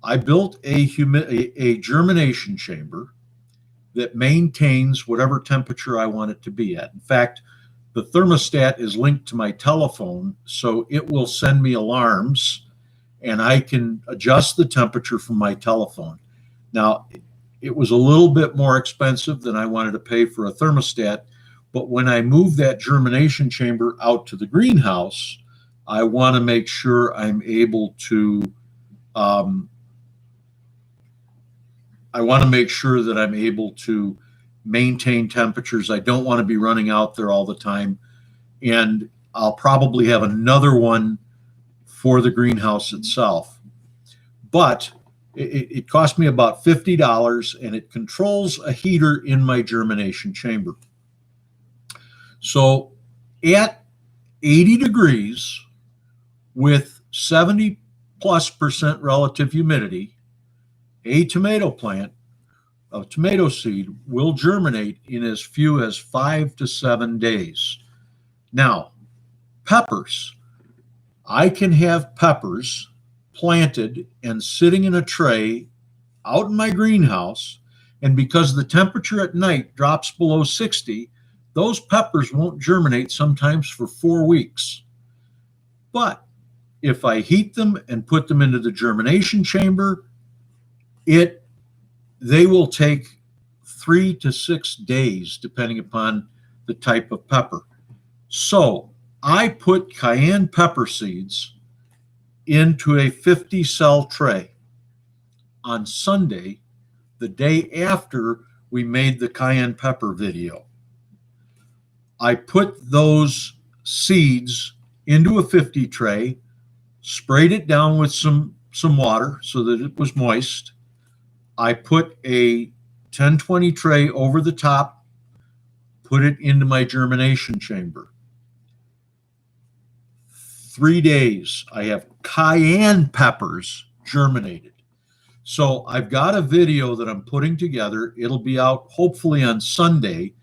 I built a germination chamber that maintains whatever temperature I want it to be at. In fact, the thermostat is linked to my telephone, so it will send me alarms and I can adjust the temperature from my telephone. Now, it was a little bit more expensive than I wanted to pay for a thermostat, but when I move that germination chamber out to the greenhouse, I want to make sure I'm able to maintain temperatures. I don't want to be running out there all the time. And I'll probably have another one for the greenhouse itself. But it cost me about $50 and it controls a heater in my germination chamber. So at 80 degrees with 70+% relative humidity, a tomato plant of tomato seed will germinate in as few as 5 to 7 days. Now, peppers. I can have peppers planted and sitting in a tray out in my greenhouse, and because the temperature at night drops below 60, those peppers won't germinate sometimes for 4 weeks. But if I heat them and put them into the germination chamber, they will take 3 to 6 days, depending upon the type of pepper. So I put cayenne pepper seeds into a 50-cell tray on Sunday, the day after we made the cayenne pepper video. I put those seeds into a 50 tray, sprayed it down with some water so that it was moist. I put a 1020 tray over the top, put it into my germination chamber. 3 days, I have cayenne peppers germinated. So I've got a video that I'm putting together. It'll be out hopefully on Sunday.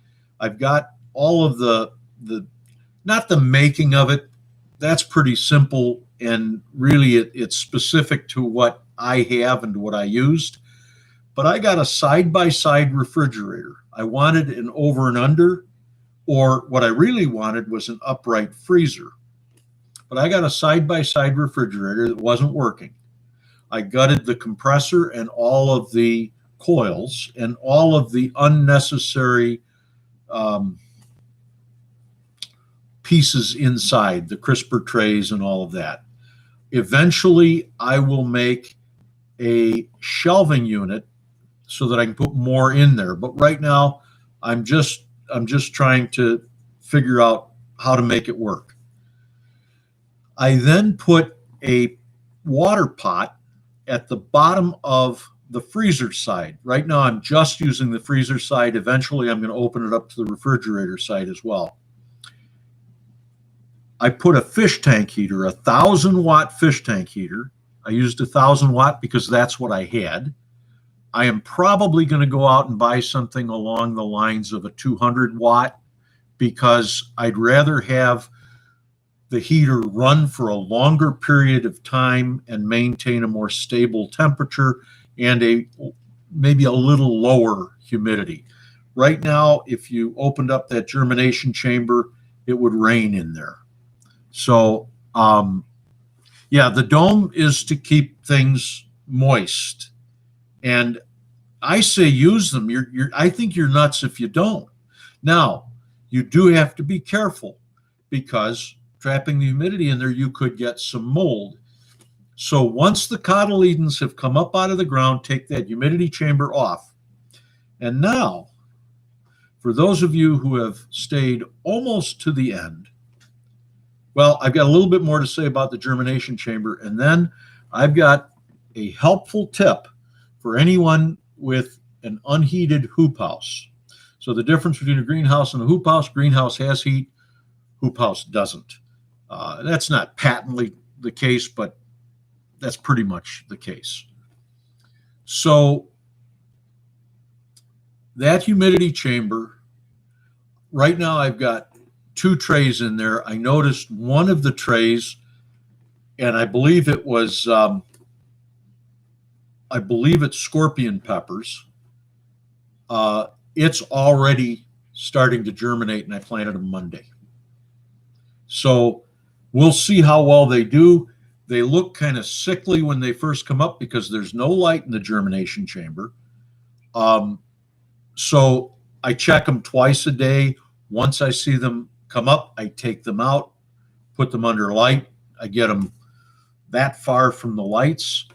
I've got all of the not the making of it. That's pretty simple, and really it's specific to what I have and what I used. But I got a side-by-side refrigerator. I wanted an over and under, or what I really wanted was an upright freezer. But I got a side-by-side refrigerator that wasn't working. I gutted the compressor and all of the coils and all of the unnecessary pieces inside, the crisper trays and all of that. Eventually, I will make a shelving unit so that I can put more in there. But right now, I'm just trying to figure out how to make it work. I then put a water pot at the bottom of the freezer side. Right now, I'm just using the freezer side. Eventually, I'm going to open it up to the refrigerator side as well. I put a fish tank heater, a 1,000-watt fish tank heater. I used a 1,000-watt because that's what I had. I am probably going to go out and buy something along the lines of a 200-watt because I'd rather have the heater run for a longer period of time and maintain a more stable temperature and maybe a little lower humidity. Right now, if you opened up that germination chamber, it would rain in there. So, yeah, the dome is to keep things moist. And I say use them. I think you're nuts if you don't. Now, you do have to be careful because trapping the humidity in there, you could get some mold. So once the cotyledons have come up out of the ground, take that humidity chamber off. And now, For those of you who have stayed almost to the end, well, I've got a little bit more to say about the germination chamber, and then I've got a helpful tip for anyone with an unheated hoop house. So the difference between a greenhouse and a hoop house: greenhouse has heat, hoop house doesn't. That's not patently the case, but that's pretty much the case. So that humidity chamber, right now I've got 2 trays in there. I noticed one of the trays, and I believe it was, I believe it's scorpion peppers. It's already starting to germinate, and I planted them Monday. So we'll see how well they do. They look kind of sickly when they first come up because there's no light in the germination chamber. So I check them twice a day. Once I see them come up, I take them out, put them under light. I get them that far from the lights.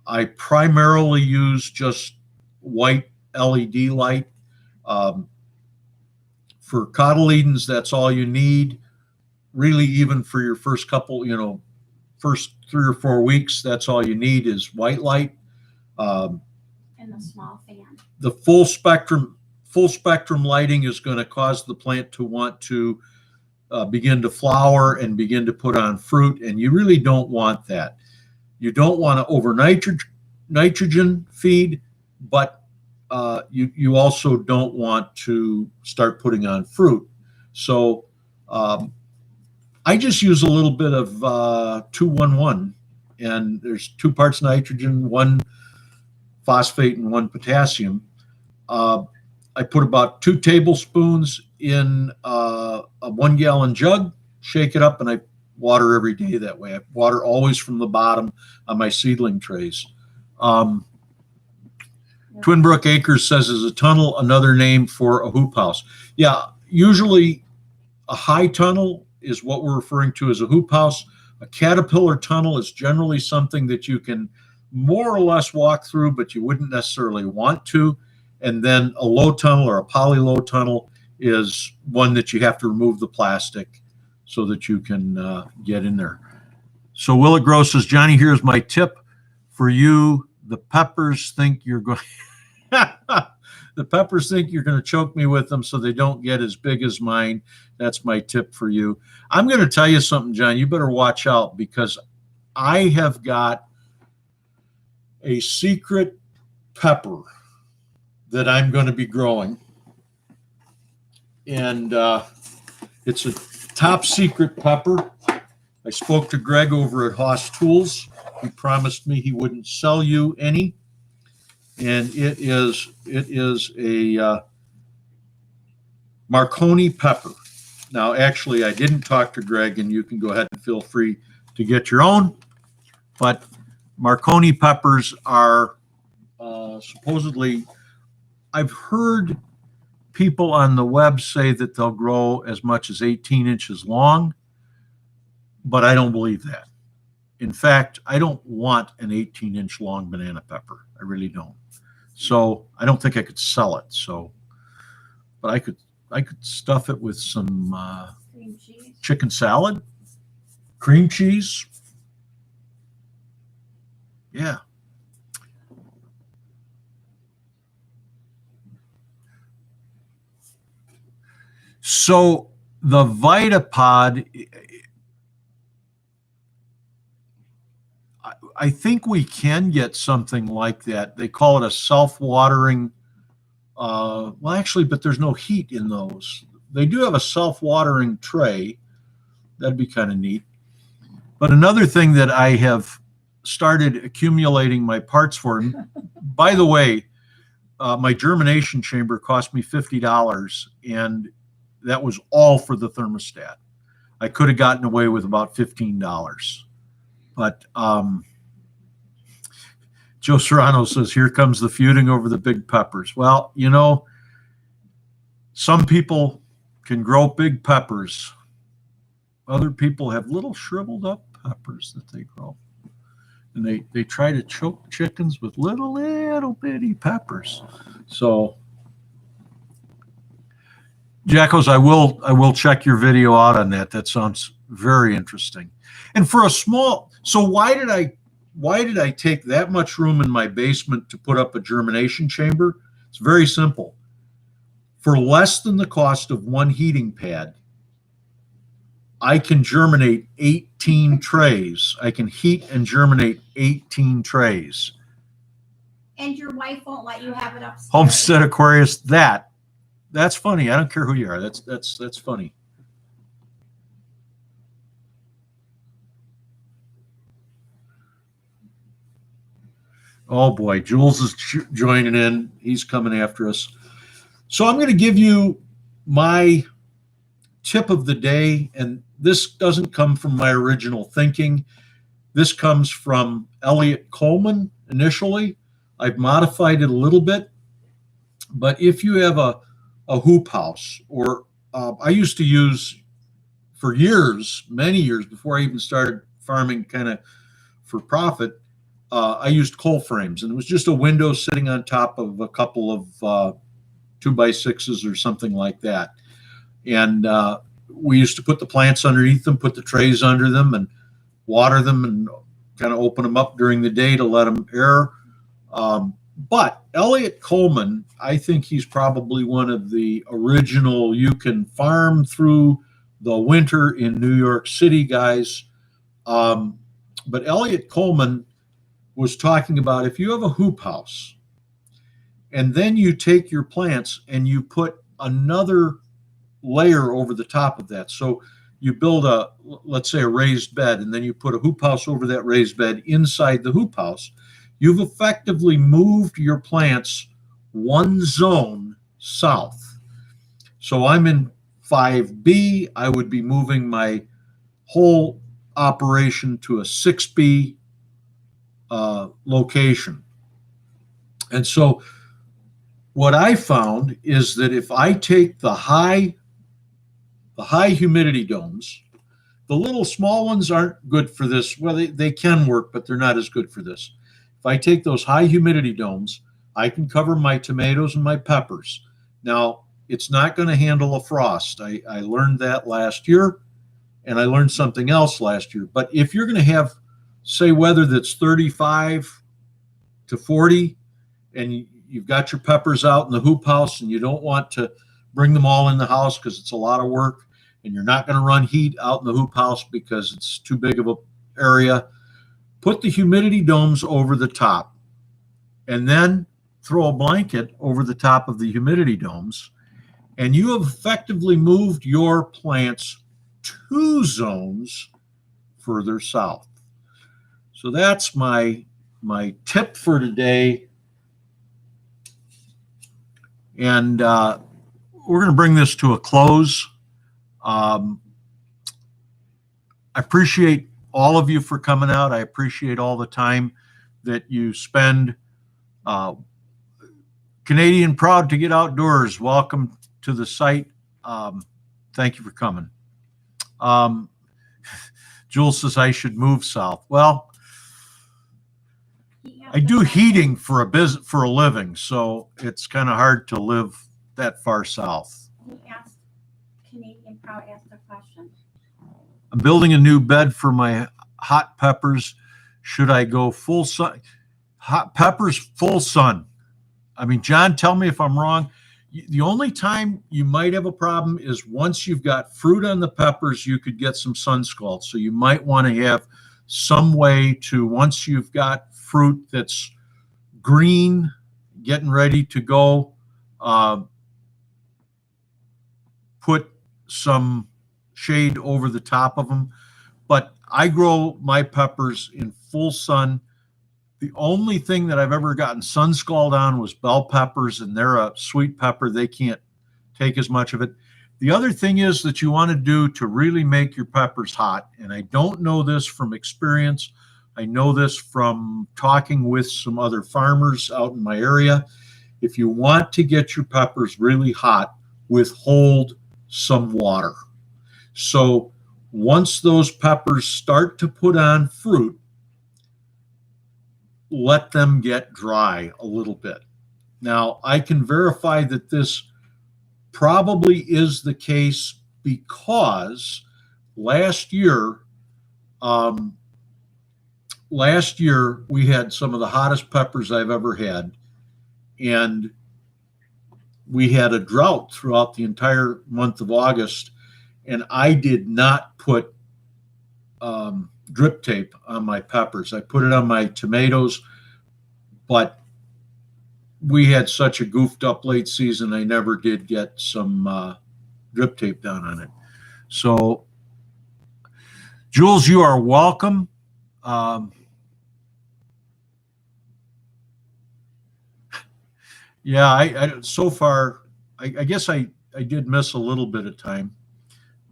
I primarily use just white LED light. For cotyledons, that's all you need. Really, even for your first couple, first 3 or 4 weeks, that's all you need is white light. And a small fan. The full spectrum lighting is going to cause the plant to want to begin to flower and begin to put on fruit, and you really don't want that. You don't want to over nitrogen feed, but you also don't want to start putting on fruit. So I just use a little bit of 2-1-1, and there's 2 parts nitrogen, 1 phosphate, and 1 potassium. I put about 2 tablespoons in a 1-gallon jug, shake it up, and I water every day that way. I water always from the bottom on my seedling trays. Twin Brook Acres says, is a tunnel another name for a hoop house? Yeah, usually a high tunnel is what we're referring to as a hoop house. A caterpillar tunnel is generally something that you can more or less walk through, but you wouldn't necessarily want to. And then a low tunnel or a poly low tunnel is one that you have to remove the plastic so that you can get in there. So Will It Grow says, Johnny, here's my tip for you. The peppers think you're going the peppers think you're going to choke me with them so they don't get as big as mine. That's my tip for you. I'm going to tell you something, John. You better watch out because I have got a secret pepper that I'm going to be growing. And it's a top secret pepper. I spoke to Greg over at Haas Tools. He promised me he wouldn't sell you any. And it is a Marconi pepper. Now, actually, I didn't talk to Greg, and you can go ahead and feel free to get your own. But Marconi peppers are supposedly, I've heard people on the web say that they'll grow as much as 18 inches long, but I don't believe that. In fact, I don't want an 18-inch long banana pepper. I really don't. So I don't think I could sell it. So, but I could stuff it with some Cream cheese. chicken salad, cream cheese. Yeah. So the Vitapod, I think we can get something like that. They call it a self-watering. Well, actually, but there's no heat in those. They do have a self-watering tray. That'd be kind of neat. But another thing that I have started accumulating my parts for, and by the way, my germination chamber cost me $50, and that was all for the thermostat. I could have gotten away with about $15. But Joe Serrano says, here comes the feuding over the big peppers. Well, you know, some people can grow big peppers. Other people have little shriveled up peppers that they grow. And they try to choke chickens with little bitty peppers. So Jackos, I will check your video out on that. That sounds very interesting. And for a small, so why did I take that much room in my basement to put up a germination chamber? It's very simple. For less than the cost of one heating pad, I can germinate 18 trays. I can heat and germinate 18 trays. And your wife won't let you have it upstairs. Homestead Aquarius, that's funny. I don't care who you are. That's funny. Oh boy, Jules is joining in. He's coming after us. So I'm going to give you my tip of the day, and this doesn't come from my original thinking. This comes from Elliot Coleman initially. I've modified it a little bit, but if you have a hoop house, or I used to use for years, many years before I even started farming kind of for profit, I used coal frames, and it was just a window sitting on top of a couple of 2x6s or something like that. And we used to put the plants underneath them, put the trays under them, and water them and kind of open them up during the day to let them air. But Elliot Coleman, I think he's probably one of the original you can farm through the winter in New York City guys. But Elliot Coleman was talking about if you have a hoop house and then you take your plants and you put another layer over the top of that. So you build let's say a raised bed, and then you put a hoop house over that raised bed inside the hoop house. You've effectively moved your plants one zone south. So I'm in 5B. I would be moving my whole operation to a 6B location. And so what I found is that if I take the high humidity domes, the little small ones aren't good for this. Well, they can work, but they're not as good for this. If I take those high humidity domes, I can cover my tomatoes and my peppers. Now, it's not going to handle a frost. I learned that last year, and I learned something else last year. But if you're going to have, say, weather that's 35 to 40, and you've got your peppers out in the hoop house, and you don't want to bring them all in the house because it's a lot of work, and you're not going to run heat out in the hoop house because it's too big of an area, put the humidity domes over the top, and then throw a blanket over the top of the humidity domes, and you have effectively moved your plants 2 zones further south. So that's my tip for today. And we're going to bring this to a close. I appreciate all of you for coming out. I appreciate all the time that you spend. Canadian proud to get outdoors. Welcome to the site. Thank you for coming. Jules says I should move south. Well, I do heating for a living, so it's kind of hard to live that far south. Canadian Proud asked a question. I'm building a new bed for my hot peppers. Should I go full sun? Hot peppers, full sun. I mean, John, tell me if I'm wrong. The only time you might have a problem is once you've got fruit on the peppers, you could get some sun scald. So you might want to have some way to, once you've got fruit that's green, getting ready to go, put some shade over the top of them. But I grow my peppers in full sun. The only thing that I've ever gotten sun scald on was bell peppers, and they're a sweet pepper. They can't take as much of it. The other thing is that you want to do to really make your peppers hot, and I don't know this from experience. I know this from talking with some other farmers out in my area. If you want to get your peppers really hot, withhold some water. So once those peppers start to put on fruit, let them get dry a little bit. Now, I can verify that this probably is the case because last year, um, we had some of the hottest peppers I've ever had, and we had a drought throughout the entire month of August, and I did not put drip tape on my peppers. I put it on my tomatoes, but we had such a goofed up late season, I never did get some drip tape down on it. So, Jules, you are welcome. Yeah, I so far, I guess I did miss a little bit of time,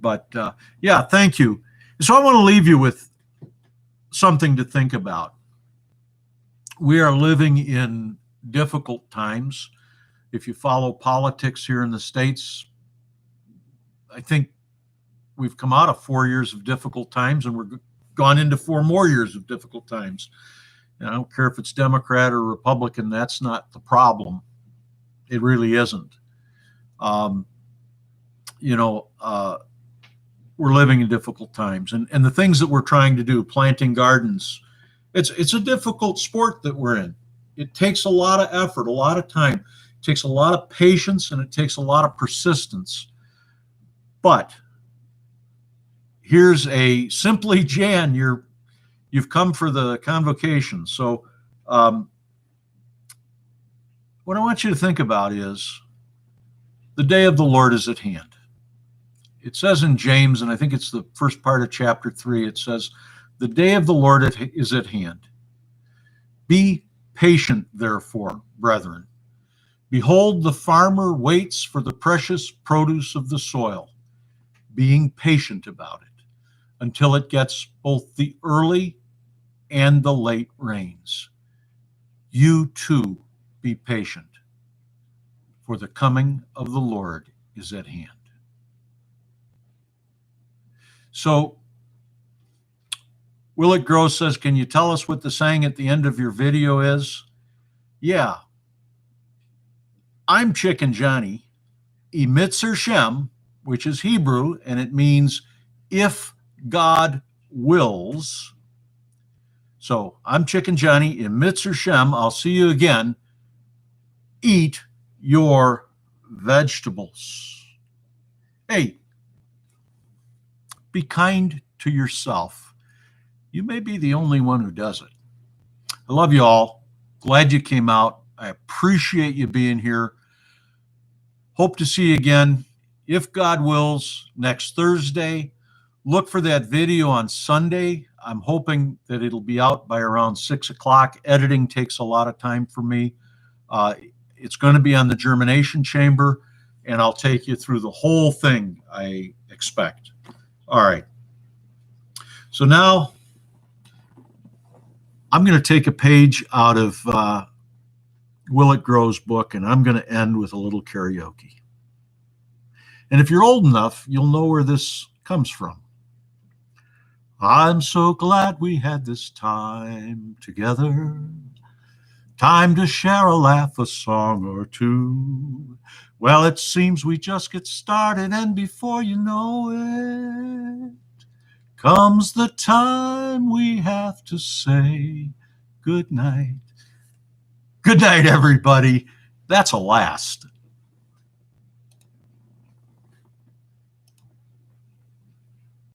but yeah, thank you. So I want to leave you with something to think about. We are living in difficult times. If you follow politics here in the States, I think we've come out of 4 years of difficult times, and we're gone into 4 more years of difficult times. And I don't care if it's Democrat or Republican, that's not the problem. It really isn't. We're living in difficult times, and the things that we're trying to do, planting gardens, it's a difficult sport that we're in. It takes a lot of effort, a lot of time. It takes a lot of patience, and it takes a lot of persistence. But here's a simply, Jan, you've come for the convocation. So what I want you to think about is the day of the Lord is at hand. It says in James, and I think it's the first part of chapter 3, it says, the day of the Lord is at hand. Be patient, therefore, brethren. Behold, the farmer waits for the precious produce of the soil, being patient about it, until it gets both the early and the late rains. You too be patient, for the coming of the Lord is at hand. So, Willett Gross says, can you tell us what the saying at the end of your video is? Yeah. I'm Chicken Johnny, Emitzer Shem, which is Hebrew, and it means if God wills. So I'm Chicken Johnny, Emitzer Shem. I'll see you again. Eat your vegetables. Hey, be kind to yourself. You may be the only one who does it. I love you all. Glad you came out. I appreciate you being here. Hope to see you again, if God wills, next Thursday. Look for that video on Sunday. I'm hoping that it'll be out by around 6 o'clock. Editing takes a lot of time for me. It's going to be on the germination chamber, and I'll take you through the whole thing, I expect. All right. So now I'm going to take a page out of Willett Grove's book, and I'm going to end with a little karaoke. And if you're old enough, you'll know where this comes from. I'm so glad we had this time together. Time to share a laugh, a song or two. Well, it seems we just get started, and before you know it, comes the time we have to say good night. Good night, everybody. That's a last.